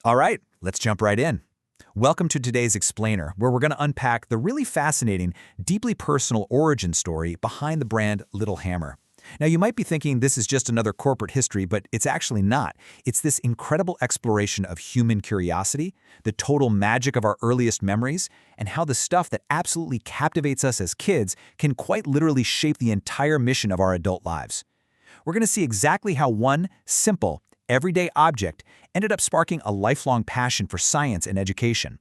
All right, let's jump right in. Welcome to today's Explainer, where we're going to unpack the really fascinating, deeply personal origin story behind the brand Little Hammer. Now, you might be thinking this is just another corporate history, but it's actually not. It's this incredible exploration of human curiosity, the total magic of our earliest memories, and how the stuff that absolutely captivates us as kids can quite literally shape the entire mission of our adult lives. We're going to see exactly how one simple, everyday object ended up sparking a lifelong passion for science and education.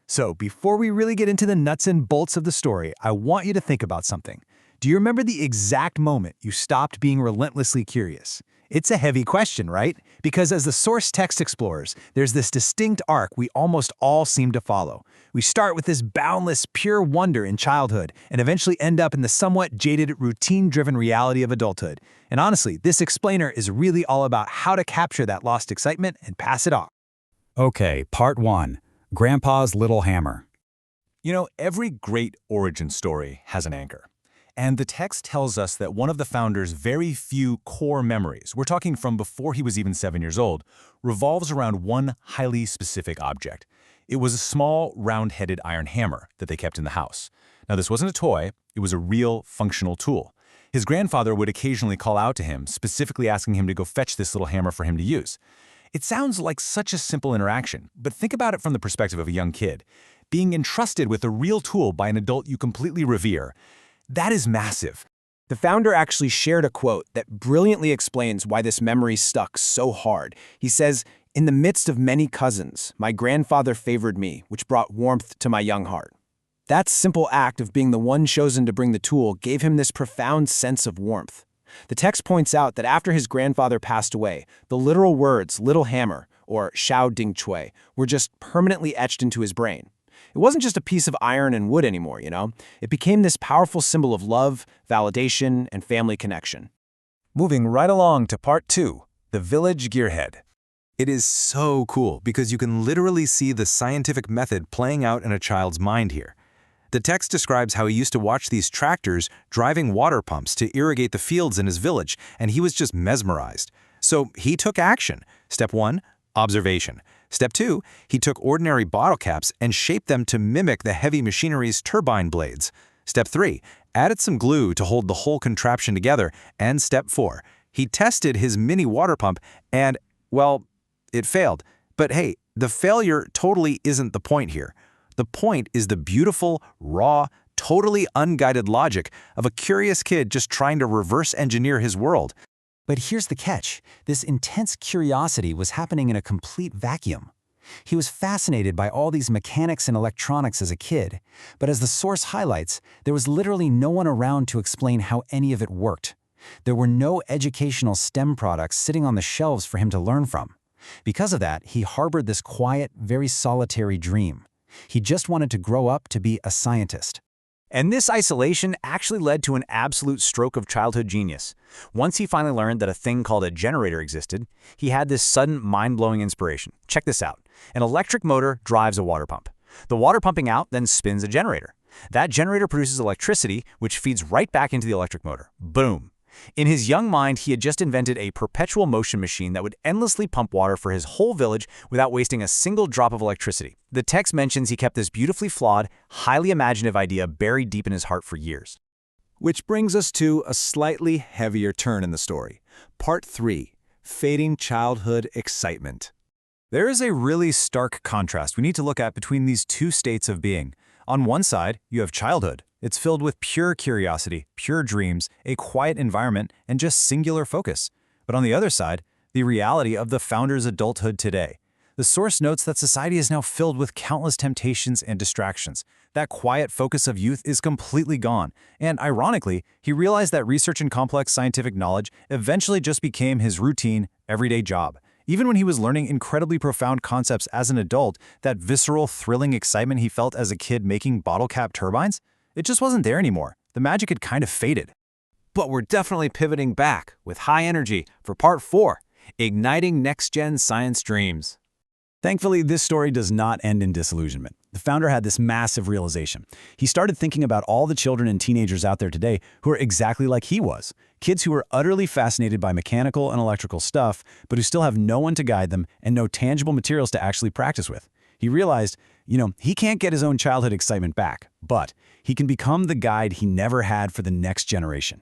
So, before we really get into the nuts and bolts of the story, I want you to think about something. Do you remember the exact moment you stopped being relentlessly curious? It's a heavy question, right? Because as the source text explores, there's this distinct arc we almost all seem to follow. We start with this boundless, pure wonder in childhood and eventually end up in the somewhat jaded, routine-driven reality of adulthood. And honestly, this explainer is really all about how to capture that lost excitement and pass it on. Okay, part 1. Grandpa's Little Hammer. You know, every great origin story has an anchor. And the text tells us that one of the founder's very few core memories, we're talking from before he was even 7 years old, revolves around one highly specific object. It was a small, round-headed iron hammer that they kept in the house. Now, this wasn't a toy, it was a real, functional tool. His grandfather would occasionally call out to him, specifically asking him to go fetch this little hammer for him to use. It sounds like such a simple interaction, but think about it from the perspective of a young kid. Being entrusted with a real tool by an adult you completely revere, that is massive. The founder actually shared a quote that brilliantly explains why this memory stuck so hard. He says, "In the midst of many cousins, my grandfather favored me, which brought warmth to my young heart." That simple act of being the one chosen to bring the tool gave him this profound sense of warmth. The text points out that after his grandfather passed away, the literal words "little hammer" or "Xiao Ding Cui" were just permanently etched into his brain. It wasn't just a piece of iron and wood anymore, It became this powerful symbol of love, validation, and family connection. Moving right along to part 2, the village gearhead. It is so cool because you can literally see the scientific method playing out in a child's mind here. The text describes how he used to watch these tractors driving water pumps to irrigate the fields in his village, and he was just mesmerized. So he took action. Step 1, observation. Step 2, he took ordinary bottle caps and shaped them to mimic the heavy machinery's turbine blades. Step 3, added some glue to hold the whole contraption together. And Step 4, he tested his mini water pump and, well, it failed. But hey, the failure totally isn't the point here. The point is the beautiful, raw, totally unguided logic of a curious kid just trying to reverse engineer his world. But here's the catch. This intense curiosity was happening in a complete vacuum. He was fascinated by all these mechanics and electronics as a kid, but as the source highlights, there was literally no one around to explain how any of it worked. There were no educational STEM products sitting on the shelves for him to learn from. Because of that, he harbored this quiet, very solitary dream. He just wanted to grow up to be a scientist. And this isolation actually led to an absolute stroke of childhood genius. Once he finally learned that a thing called a generator existed, he had this sudden mind-blowing inspiration. Check this out. An electric motor drives a water pump. The water pumping out then spins a generator. That generator produces electricity, which feeds right back into the electric motor. Boom. In his young mind, he had just invented a perpetual motion machine that would endlessly pump water for his whole village without wasting a single drop of electricity. The text mentions he kept this beautifully flawed, highly imaginative idea buried deep in his heart for years. Which brings us to a slightly heavier turn in the story. Part 3, fading childhood excitement. There is a really stark contrast we need to look at between these two states of being. On one side, you have childhood. It's filled with pure curiosity, pure dreams, a quiet environment, and just singular focus. But on the other side, the reality of the founder's adulthood today. The source notes that society is now filled with countless temptations and distractions. That quiet focus of youth is completely gone. And ironically, he realized that research in complex scientific knowledge eventually just became his routine, everyday job. Even when he was learning incredibly profound concepts as an adult, that visceral, thrilling excitement he felt as a kid making bottle cap turbines, it just wasn't there anymore. The magic had kind of faded. But we're definitely pivoting back with high energy for part 4, igniting next-gen science dreams. Thankfully, this story does not end in disillusionment. The founder had this massive realization. He started thinking about all the children and teenagers out there today who are exactly like he was. Kids who are utterly fascinated by mechanical and electrical stuff, but who still have no one to guide them and no tangible materials to actually practice with. He realized, he can't get his own childhood excitement back, but he can become the guide he never had for the next generation.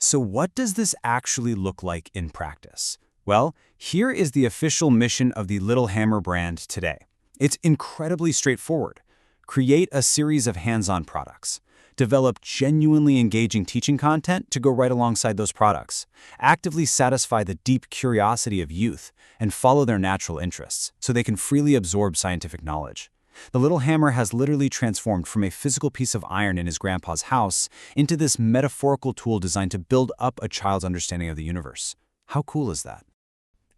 So what does this actually look like in practice? Well, here is the official mission of the Little Hammer brand today. It's incredibly straightforward. Create a series of hands-on products. Develop genuinely engaging teaching content to go right alongside those products. Actively satisfy the deep curiosity of youth and follow their natural interests so they can freely absorb scientific knowledge. The Little Hammer has literally transformed from a physical piece of iron in his grandpa's house into this metaphorical tool designed to build up a child's understanding of the universe. How cool is that?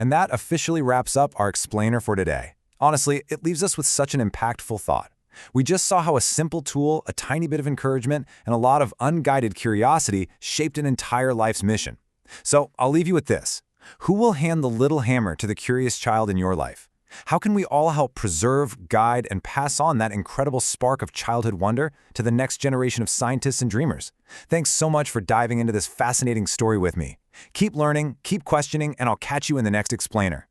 And that officially wraps up our explainer for today. Honestly, it leaves us with such an impactful thought. We just saw how a simple tool, a tiny bit of encouragement, and a lot of unguided curiosity shaped an entire life's mission. So I'll leave you with this. Who will hand the little hammer to the curious child in your life? How can we all help preserve, guide, and pass on that incredible spark of childhood wonder to the next generation of scientists and dreamers? Thanks so much for diving into this fascinating story with me. Keep learning, keep questioning, and I'll catch you in the next explainer.